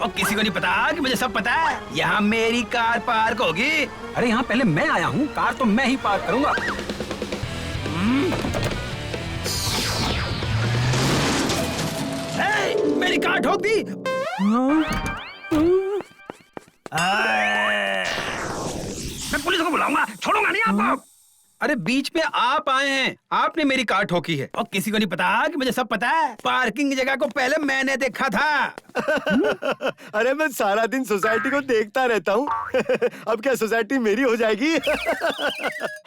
और किसी को नहीं पता कि मुझे सब पता है। यहाँ मेरी कार पार्क होगी। अरे यहाँ पहले मैं आया हूँ, कार तो मैं ही पार्क करूँगा। मेरी कार ठोक दी। मैं पुलिस को बुलाऊंगा, छोड़ूंगा नहीं आपको। अरे बीच में आप आए हैं, आपने मेरी कार ठोकी है और किसी को नहीं पता कि मुझे सब पता है। पार्किंग जगह को पहले मैंने देखा था। अरे मैं सारा दिन सोसाइटी को देखता रहता हूँ। अब क्या सोसाइटी मेरी हो जाएगी?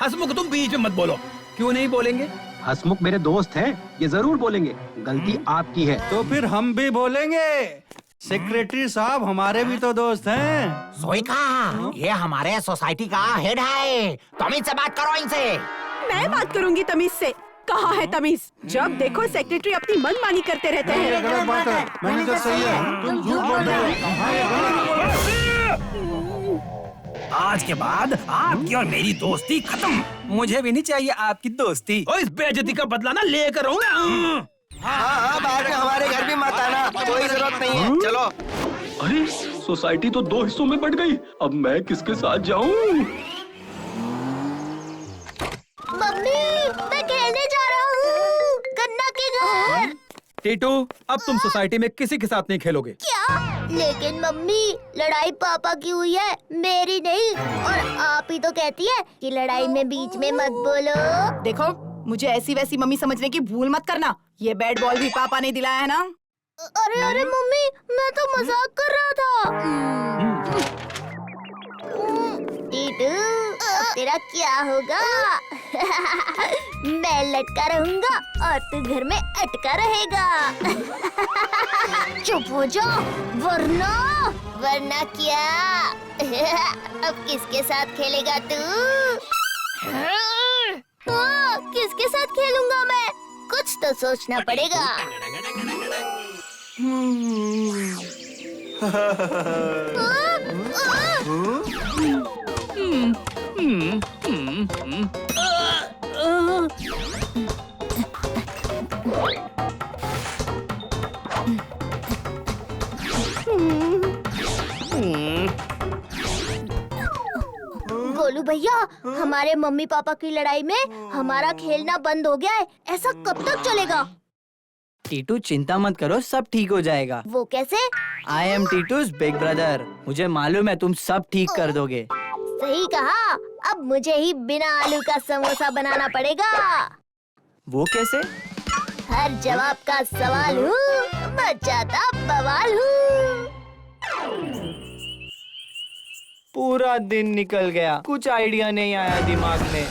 हंसमुख तुम बीच में मत बोलो। क्यों नहीं बोलेंगे? हंसमुख मेरे दोस्त हैं, ये जरूर बोलेंगे। गलती आपकी है। तो फिर हम भी बोलेंगे। सेक्रेटरी साहब हमारे भी तो दोस्त हैं। सोइका, ये हमारे सोसाइटी का हेड है। तमीज से बात करो इनसे। मैं बात करूंगी तमीज से। कहाँ है तमीज? जब देखो सेक्रेटरी अपनी मनमानी करते रहते हैं। गलत बात है, मैनेजर सही है, तुम झूठ बोल रहे हो। आज के बाद आपकी और मेरी दोस्ती खत्म। मुझे भी नहीं चाहिए आपकी दोस्ती। और इस बेइज्जती का बदला ना लेकर रहूंगा। हाँ, बाद में हमारे घर भी मत आना, कोई जरूरत नहीं है। चलो। अरे सोसाइटी तो 2 हिस्सों में बट गई। अब मैं किसके साथ जाऊं? मम्मी, मैं खेलने जा रहा हूँ गन्ना के घर। टीटू, अब तुम सोसाइटी में किसी के साथ नहीं खेलोगे। क्या? लेकिन मम्मी, लड़ाई पापा की हुई है, मेरी नहीं। और आप ही तो कहती है कि लड़ाई में बीच में मत बोलो। देखो, मुझे ऐसी वैसी मम्मी समझने की भूल मत करना। ये बैट बॉल भी पापा ने दिलाया है ना। अरे अरे मम्मी, मैं तो मजाक कर रहा था। टीटू, अब तेरा क्या होगा? मैं लटका रहूंगा और तू घर में अटका रहेगा। चुप हो जा, वरना क्या? अब किसके साथ खेलेगा तू? किसके साथ खेलूंगा मैं? कुछ तो सोचना पड़ेगा। गोलू भैया, हमारे मम्मी पापा की लड़ाई में हमारा खेलना बंद हो गया है। ऐसा कब तक चलेगा? टीटू चिंता मत करो, सब ठीक हो जाएगा। वो कैसे? I am Titu's big brother. मुझे मालूम है तुम सब ठीक कर दोगे। सही कहा। अब मुझे ही बिना आलू का समोसा बनाना पड़ेगा। वो कैसे? हर जवाब का सवाल हूँ, मचाता बवाल हूँ। पूरा दिन निकल गया, कुछ आइडिया नहीं आया दिमाग में।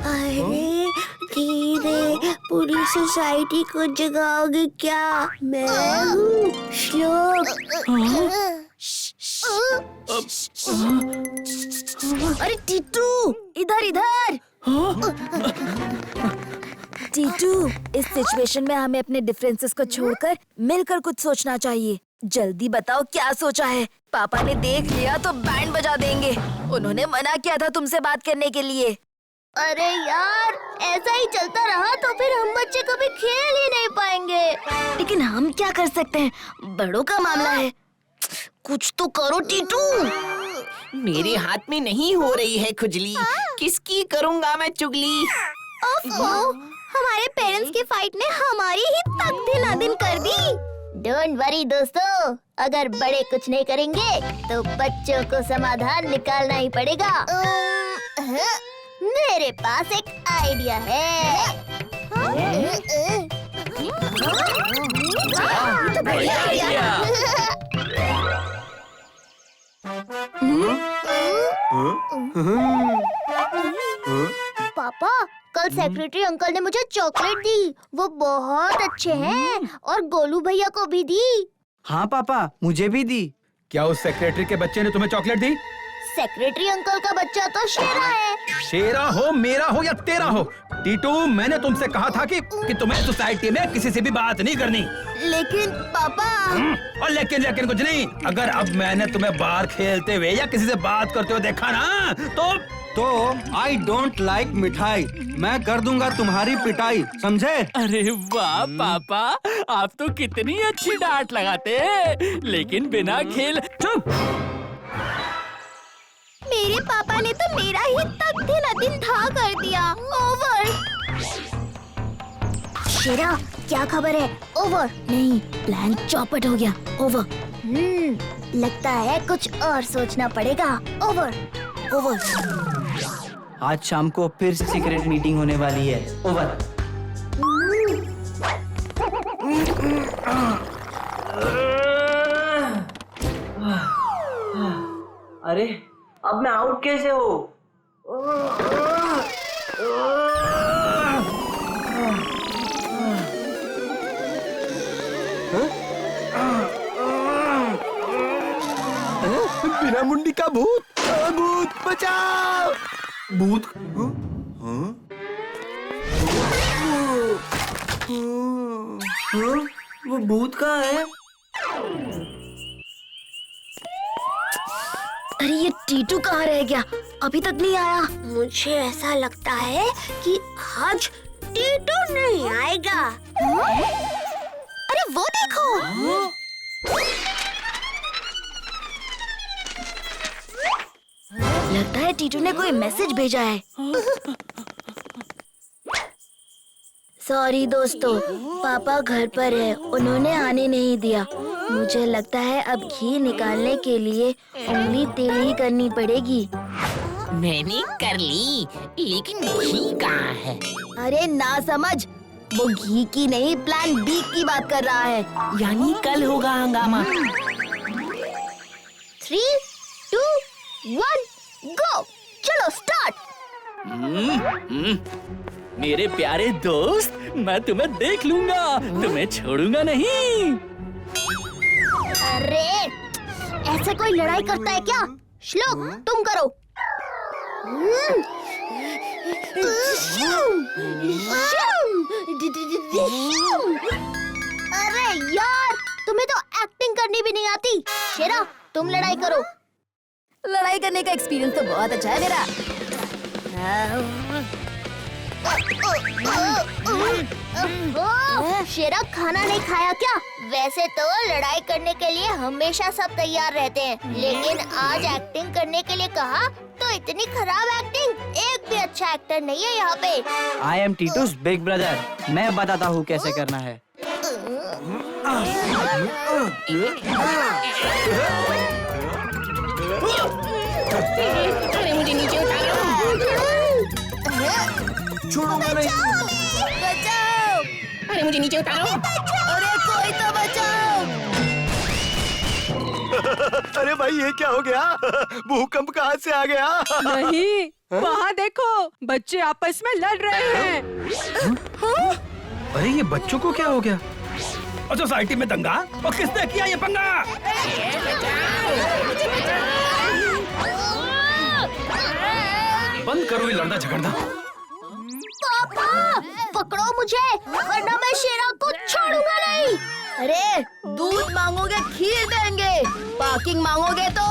अरे धीरे, पूरी सोसाइटी को जगाओगे क्या? मैं हूँ श्लोक। अरे टीटू, इधर इधर। टीटू, इस सिचुएशन में हमें अपने डिफरेंसेस को छोड़कर मिलकर कुछ सोचना चाहिए। जल्दी बताओ क्या सोचा है? पापा ने देख लिया तो बैंड बजा देंगे। उन्होंने मना किया था तुमसे बात करने के लिए। अरे यार, ऐसा ही चलता रहा तो फिर हम बच्चे कभी खेल ही नहीं पाएंगे। लेकिन हम क्या कर सकते हैं? बड़ों का मामला है। कुछ तो करो टीटू। मेरे हाथ में नहीं हो रही है खुजली। किसकी करूँगा मैं चुगली? ओफो, हमारे पेरेंट्स की फाइट ने हमारी ही तक दिन कर दी। डोंट वरी दोस्तों, अगर बड़े कुछ नहीं करेंगे तो बच्चों को समाधान निकालना ही पड़ेगा। मेरे पास एक आइडिया है। तो बढ़िया आइडिया। पापा, कल सेक्रेटरी अंकल ने मुझे चॉकलेट दी। वो बहुत अच्छे हैं और गोलू भैया को भी दी। हाँ पापा, मुझे भी दी। क्या उस सेक्रेटरी के बच्चे ने तुम्हें चॉकलेट दी? सेक्रेटरी अंकल का बच्चा तो शेरा है। शेरा हो, मेरा हो या तेरा हो, टीटू, मैंने तुमसे कहा था कि तुम्हें सोसाइटी में किसी से भी बात नहीं करनी। लेकिन पापा। और लेकिन कुछ नहीं। अगर अब मैंने तुम्हें बाहर खेलते हुए या किसी से बात करते हुए देखा ना तो आई डोंट लाइक मिठाई। मैं कर दूंगा तुम्हारी पिटाई, समझे? अरे वाह पापा, आप तो कितनी अच्छी डांट लगाते हैं, लेकिन बिना खेल। चुप। मेरे पापा ने तो मेरा ही तक दिन दिन था कर दिया। ओवर। शेरा, क्या खबर है? ओवर। नहीं, प्लान चौपट हो गया। ओवर। लगता है कुछ और सोचना पड़ेगा। ओवर। ओवर। आज शाम को फिर सीक्रेट मीटिंग होने वाली है। ओवर। अरे अब मैं आउट कैसे हो? बिना मुंडी का भूत। भूत बचाओ। भूत। वो भूत कहाँ है? अरे ये टीटू कहाँ रह गया? अभी तक नहीं आया। मुझे ऐसा लगता है कि आज टीटू नहीं आएगा। अरे वो देखो। लगता है टीटू ने कोई मैसेज भेजा है। सॉरी दोस्तों, पापा घर पर है, उन्होंने आने नहीं दिया। मुझे लगता है अब घी निकालने के लिए उंगली टेढ़ी करनी पड़ेगी। मैंने कर ली, लेकिन घी कहाँ है? अरे ना समझ, वो घी की नहीं प्लान बी की बात कर रहा है। यानी कल होगा हंगामा। 3, 2, 1, गो। चलो स्टार्ट। मेरे प्यारे दोस्त, मैं तुम्हें देख लूंगा, तुम्हें छोड़ूंगा नहीं। अरे ऐसे कोई लड़ाई करता है क्या? श्लोक तुम करो। अरे यार, तुम्हें तो एक्टिंग करनी भी नहीं आती। शेरा तुम लड़ाई करो। लड़ाई करने का एक्सपीरियंस तो बहुत अच्छा है मेरा। शेरा खाना नहीं खाया क्या? वैसे तो लड़ाई करने के लिए हमेशा सब तैयार रहते हैं, लेकिन आज एक्टिंग करने के लिए कहा तो इतनी खराब एक्टिंग। एक भी अच्छा एक्टर नहीं है यहाँ पे। I am Titu's big brother. मैं बताता हूँ कैसे करना है। अरे मुझे नीचे उतारो। छोड़ूंगा नहीं। बचाओ! अरे मुझे नीचे उतारो। अरे कोई तो बचाओ! अरे भाई ये क्या हो गया? भूकंप कहाँ से आ गया? नहीं, वहाँ देखो, बच्चे आपस में लड़ रहे हैं। अरे ये बच्चों को क्या हो गया? और सोसाइटी में दंगा? और किसने किया ये पंगा? बंद करो ये लड़ना झगड़ना। पापा पकड़ो मुझे, वरना मैं शेरा को छोड़ूंगा नहीं। अरे दूध मांगोगे खीर देंगे, पार्किंग मांगोगे तो।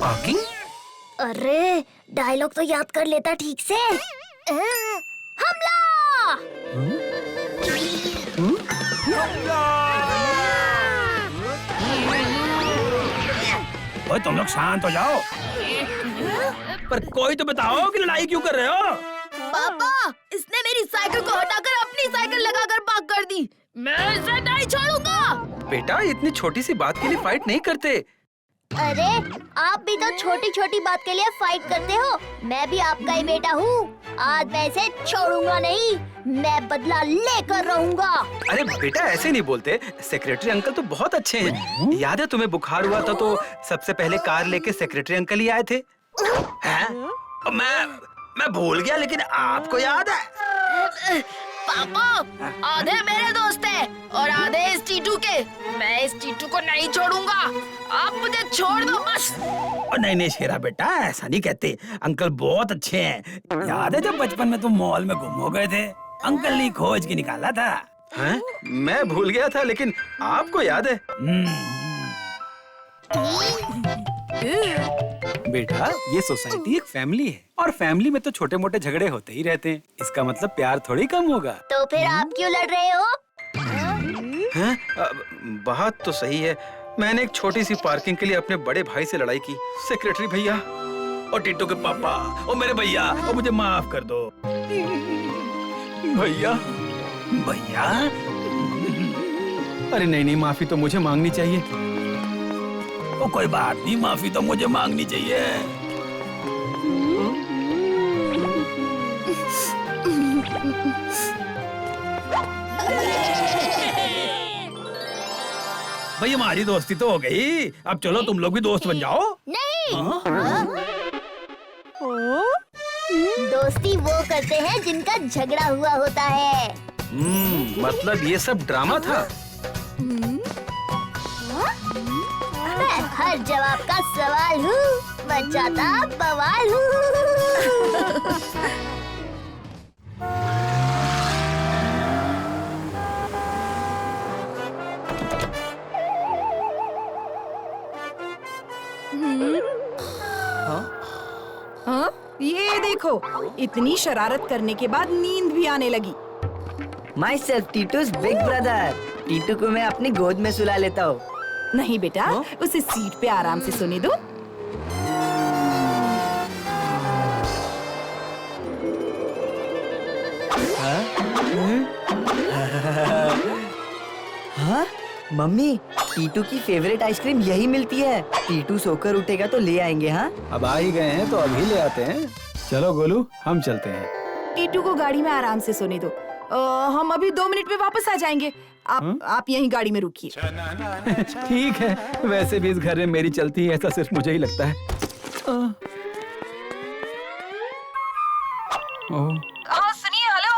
पार्किंग? अरे डायलॉग तो याद कर लेता ठीक से। हमला! ओए तुम लोग शांत हो जाओ। पर कोई तो बताओ कि लड़ाई क्यों कर रहे हो? पापा, इसने मेरी साइकिल को हटाकर अपनी साइकिल लगाकर पार्क कर दी। मैं इसे नहीं छोड़ूंगा। बेटा इतनी छोटी सी बात के लिए फाइट नहीं करते। अरे आप भी तो छोटी छोटी बात के लिए फाइट करते हो। मैं भी आपका ही बेटा हूँ। आज मैं इसे छोड़ूंगा नहीं, मैं बदला लेकर रहूंगा। अरे बेटा ऐसे नहीं बोलते, सेक्रेटरी अंकल तो बहुत अच्छे हैं। याद है तुम्हें बुखार हुआ था तो सबसे पहले कार लेके सेक्रेटरी अंकल ही आए थे। हैं? मैं भूल गया, लेकिन आपको याद है? पापा, आधे मेरे दोस्त हैं और आधे इस टीटू के। मैं इस टीटू को नहीं छोड़ूंगा। आप मुझे छोड़ दो बस। नहीं शेरा बेटा, ऐसा नहीं कहते। अंकल बहुत अच्छे हैं। याद है जब बचपन में तुम मॉल में गुम हो गए थे, अंकल ने खोज के निकाला था। हैं? मैं भूल गया था, लेकिन आपको याद है। बेटा ये सोसाइटी एक फैमिली है, और फैमिली में तो छोटे मोटे झगड़े होते ही रहते हैं। इसका मतलब प्यार थोड़ी कम होगा। तो फिर आप क्यों लड़ रहे हो? हैं? बात तो सही है। मैंने एक छोटी सी पार्किंग के लिए अपने बड़े भाई से लड़ाई की। सेक्रेटरी भैया और टिट्टू के पापा और मेरे भैया, और मुझे माफ कर दो। भैया भैया अरे नहीं, माफी तो मुझे मांगनी चाहिए। ओ कोई बात नहीं, माफी तो मुझे मांगनी चाहिए। भाई हमारी दोस्ती तो हो गई, अब चलो तुम लोग भी दोस्त बन जाओ। नहीं। दोस्ती वो करते हैं जिनका झगड़ा हुआ होता है। मतलब ये सब ड्रामा था। मैं हर जवाब का सवाल हूँ, बचाता बवाल हूँ। हाँ? ये देखो, इतनी शरारत करने के बाद नींद भी आने लगी। Myself Titu's big brother. Titu को मैं अपनी गोद में सुला लेता हूँ। नहीं बेटा, उसे सीट पे आराम से सोने दो। हाँ मम्मी, टीटू की फेवरेट आइसक्रीम यही मिलती है। टीटू सोकर उठेगा तो ले आएंगे। हाँ अब आ ही गए हैं तो अभी ले आते हैं। चलो गोलू, हम चलते हैं। टीटू को गाड़ी में आराम से सोने दो। हम अभी 2 मिनट में वापस आ जाएंगे। आप यहीं गाड़ी में रुकिए। ठीक है, वैसे भी इस घर में मेरी चलती है, ऐसा सिर्फ मुझे ही लगता है। हाँ सुनिए, हेलो,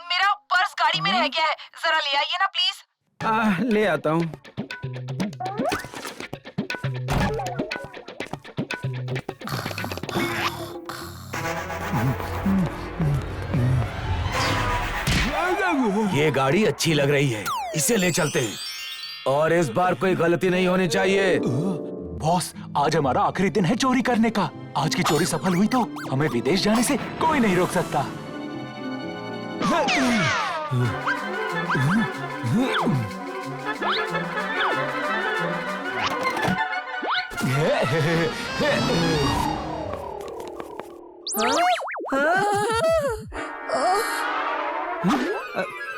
मेरा पर्स गाड़ी में रह गया है, जरा ले आइए ना प्लीज। ले आता हूँ। ये गाड़ी अच्छी लग रही है, इसे ले चलते हैं। और इस बार कोई गलती नहीं होनी चाहिए। बॉस, आज हमारा आखिरी दिन है चोरी करने का। आज की चोरी सफल हुई तो हमें विदेश जाने से कोई नहीं रोक सकता।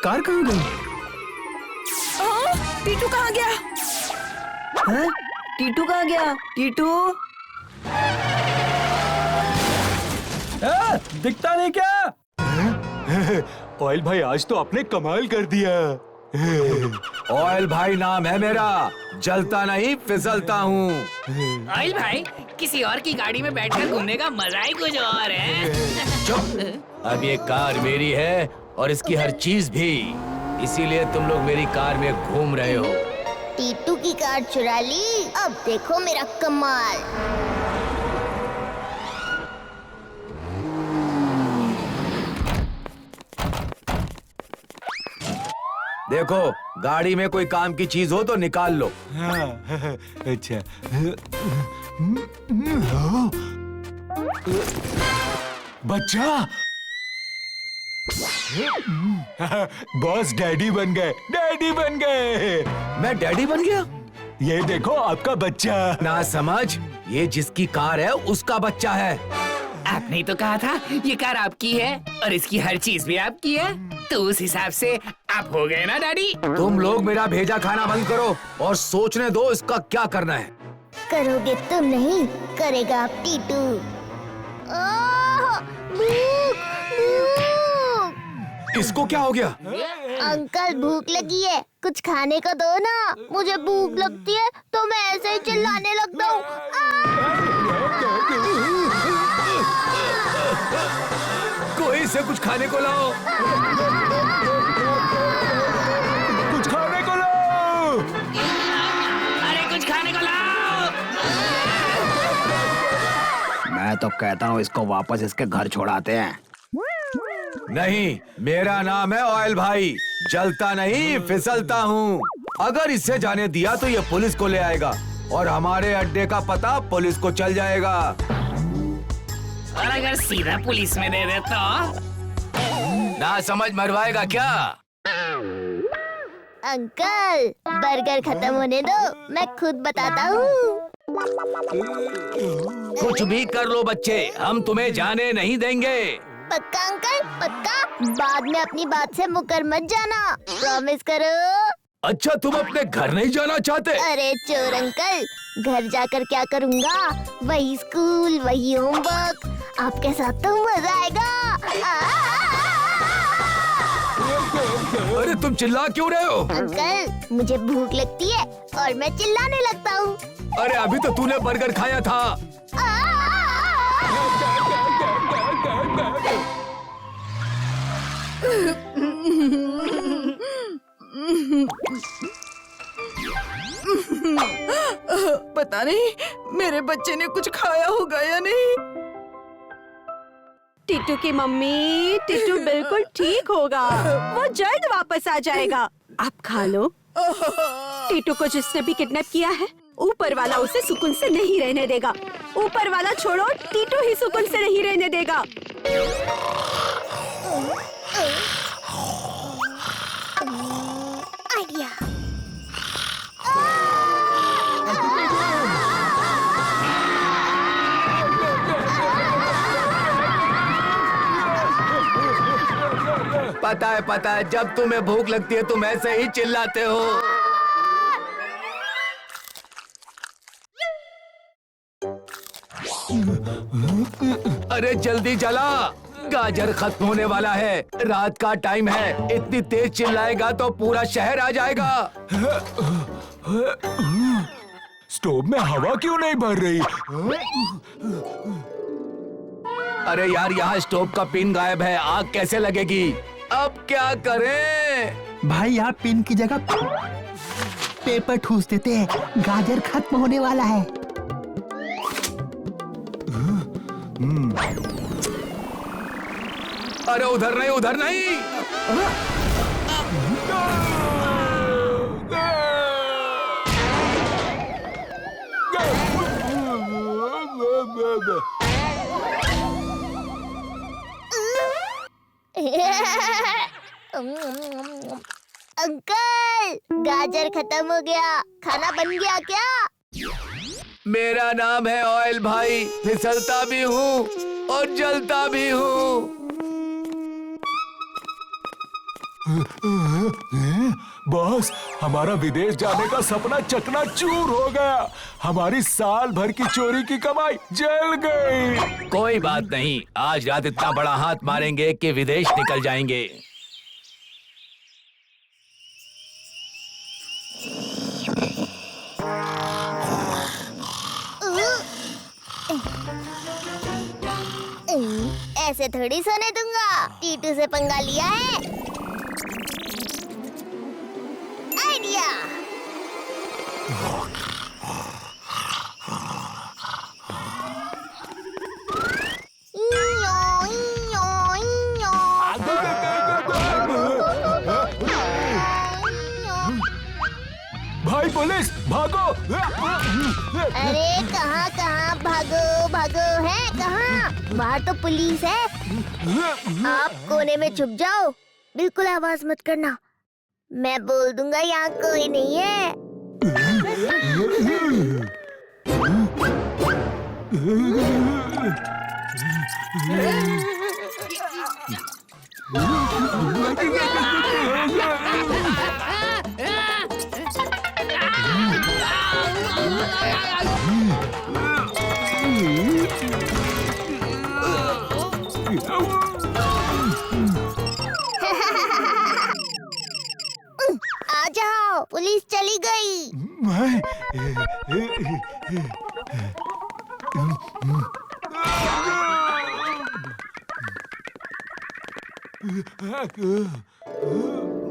कार कहाँ गई? टीटू कहाँ गया? हाँ? टीटू कहाँ गया? टीटू दिखता नहीं क्या? ऑयल भाई, आज तो आपने कमाल कर दिया। ऑयल भाई नाम है मेरा, जलता नहीं फिसलता हूँ। ऑयल भाई, किसी और की गाड़ी में बैठकर घूमने का मजा ही कुछ और है। चुप, अब ये कार मेरी है और इसकी हर चीज भी, इसीलिए तुम लोग मेरी कार में घूम रहे हो। टीटू की कार चुरा ली, अब देखो मेरा कमाल। देखो, गाड़ी में कोई काम की चीज हो तो निकाल लो। अच्छा। बच्चा, बॉस डैडी बन गए, डैडी बन गए। मैं डैडी बन गया? ये देखो आपका बच्चा। ना समझ, ये जिसकी कार है उसका बच्चा है। आपने ही तो कहा था ये कार आपकी है और इसकी हर चीज भी आपकी है, तो उस हिसाब से आप हो गए ना डैडी। तुम लोग मेरा भेजा खाना बंद करो और सोचने दो इसका क्या करना है। करोगे तुम नहीं, करेगा टीटू। भूख, भूख। इसको क्या हो गया? अंकल भूख लगी है, कुछ खाने को दो ना। मुझे भूख लगती है तो मैं ऐसे ही चिल्लाने लगता हूँ। कोई इसे कुछ खाने को लाओ। कुछ खाने को लाओ। अरे कुछ खाने को लाओ। मैं तो कहता हूँ इसको वापस इसके घर छोड़ाते हैं। नहीं, मेरा नाम है ऑयल भाई, जलता नहीं फिसलता हूँ। अगर इससे जाने दिया तो ये पुलिस को ले आएगा और हमारे अड्डे का पता पुलिस को चल जाएगा। और अगर सीधा पुलिस में दे दे तो? ना समझ मरवाएगा क्या? अंकल बर्गर खत्म होने दो, मैं खुद बताता हूँ। कुछ भी कर लो बच्चे, हम तुम्हें जाने नहीं देंगे। पक्का अंकल, पक्का? बाद में अपनी बात से मुकर मत जाना, प्रॉमिस करो। अच्छा, तुम अपने घर नहीं जाना चाहते? अरे चोर अंकल, घर जाकर क्या करूँगा? वही स्कूल, वही होमवर्क। आपके साथ तो मजा आएगा। अरे तुम चिल्ला क्यों रहे हो? अंकल, मुझे भूख लगती है और मैं चिल्लाने लगता हूँ। अरे अभी तो तूने बर्गर खाया था। पता नहीं मेरे बच्चे ने कुछ खाया होगा या नहीं। टीटू की मम्मी, टीटू बिल्कुल ठीक होगा, वो जल्द वापस आ जाएगा। आप खा लो। टीटू को जिसने भी किडनैप किया है, ऊपर वाला उसे सुकून से नहीं रहने देगा। ऊपर वाला छोड़ो, टीटू ही सुकून से नहीं रहने देगा। आइडिया। पता है, जब तुम्हें भूख लगती है तुम ऐसे ही चिल्लाते हो। अरे जल्दी जला, गाजर खत्म होने वाला है, रात का टाइम है। इतनी तेज चिल्लाएगा तो पूरा शहर आ जाएगा। स्टोव में हवा क्यों नहीं भर रही? अरे यार, यहाँ स्टोव का पिन गायब है, आग कैसे लगेगी? अब क्या करें? भाई यहाँ पिन की जगह पेपर ठूस देते हैं, गाजर खत्म होने वाला है। अरे उधर नहीं, उधर नहीं। अंकल, गाजर खत्म हो गया, खाना बन गया क्या? मेरा नाम है ऑयल भाई, फिसलता भी हूँ और जलता भी हूँ। बॉस, हमारा विदेश जाने का सपना चकनाचूर हो गया। हमारी साल भर की चोरी की कमाई जल गई। कोई बात नहीं, आज रात इतना बड़ा हाथ मारेंगे कि विदेश निकल जाएंगे। ऐसे थोड़ी सोने दूंगा, टीटू से पंगा लिया है। आइडिया। भाई पुलिस, भागो! अरे कहाँ कहाँ भागो भागो है, कहाँ? बाहर तो पुलिस है। आप कोने में छुप जाओ, बिल्कुल आवाज मत करना, मैं बोल दूंगा यहाँ कोई नहीं है। आ जाओ, पुलिस चली गई।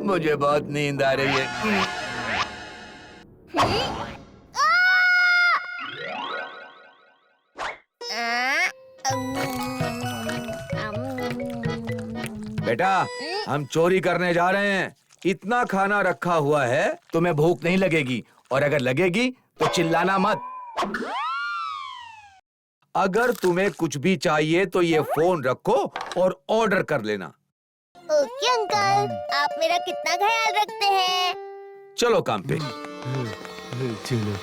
मुझे बहुत नींद आ रही है। बेटा, हम चोरी करने जा रहे हैं। इतना खाना रखा हुआ है, तुम्हें भूख नहीं लगेगी, और अगर लगेगी तो चिल्लाना मत। अगर तुम्हें कुछ भी चाहिए तो ये फोन रखो और ऑर्डर कर लेना। ओके अंकल, आप मेरा कितना ख्याल रखते हैं। चलो काम पे। चलो।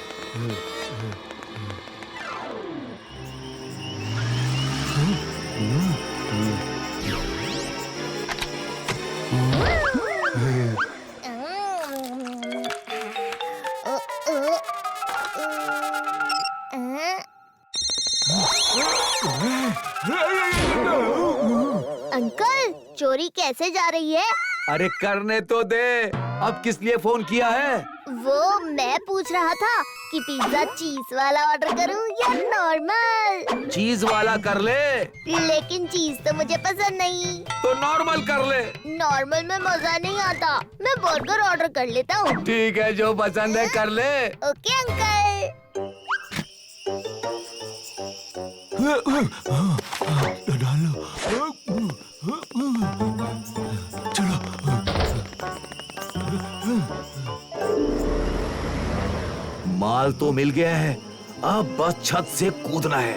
अंकल, चोरी कैसे जा रही है? अरे करने तो दे। अब किस लिए फोन किया है? वो मैं पूछ रहा था कि पिज्जा चीज वाला ऑर्डर करूं या नॉर्मल? चीज वाला कर ले। लेकिन चीज तो मुझे पसंद नहीं। तो नॉर्मल कर ले। नॉर्मल में मजा नहीं आता। मैं बर्गर ऑर्डर कर लेता हूँ। ठीक है, जो पसंद है कर ले। Okay uncle. माल तो मिल गया है, अब बस छत से कूदना है।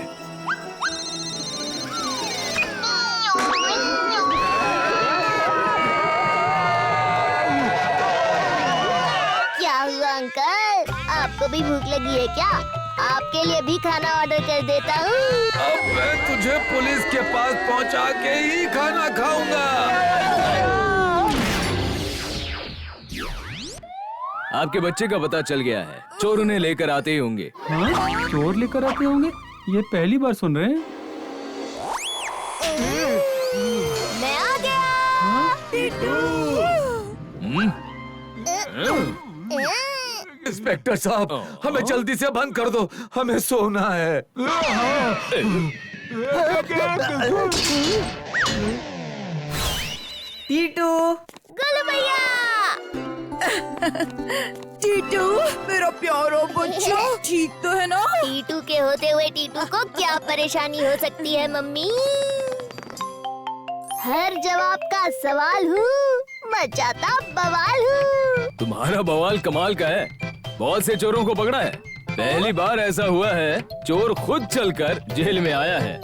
क्या हुआ अंकल, आपको भी भूख लगी है क्या? आपके लिए भी खाना ऑर्डर कर देता हूँ। अब मैं तुझे पुलिस के पास पहुंचा के ही खाना खाऊंगा। आपके बच्चे का पता चल गया है, चोर उन्हें लेकर आते ही होंगे। हाँ? चोर लेकर आते होंगे? ये पहली बार सुन रहे हैं। मैं आ गया। इंस्पेक्टर साहब, हमें जल्दी से बंद कर दो, हमें सोना है। टीटू, गोलू भैया। टीटू, मेरा प्यारा बच्चा, ठीक तो है ना? टीटू के होते हुए टीटू को क्या परेशानी हो सकती है मम्मी? हर जवाब का सवाल हूँ, मचाता बवाल हूँ। तुम्हारा बवाल कमाल का है, बहुत से चोरों को पकड़ा है। पहली बार ऐसा हुआ है चोर खुद चलकर जेल में आया है।